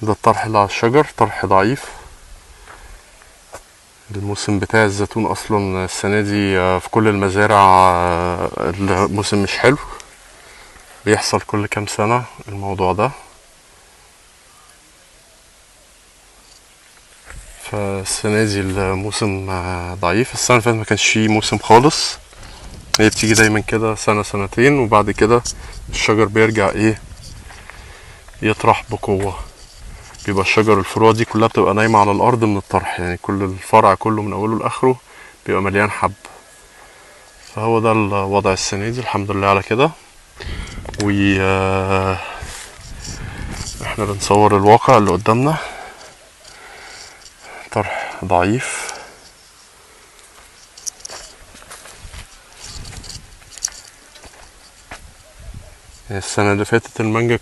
ده الطرح اللي على الشجر، طرح ضعيف. الموسم بتاع الزيتون اصلا السنة دي في كل المزارع الموسم مش حلو، بيحصل كل كام سنة الموضوع ده. فالسنة دي الموسم ضعيف. السنة اللي فاتت ما كانش فيه موسم خالص، هي بتيجي دايما كده سنة سنتين وبعد كده الشجر بيرجع ايه يطرح بقوة. بيبقى الشجر الفروع دي كلها بتبقى نايمة على الأرض من الطرح، يعني كل الفرع كله من أوله لآخره بيبقى مليان حب. فهو ده الوضع السنة دي، الحمد لله على كده. و احنا بنصور الواقع اللي قدامنا، طرح ضعيف. السنة اللي فاتت المانجا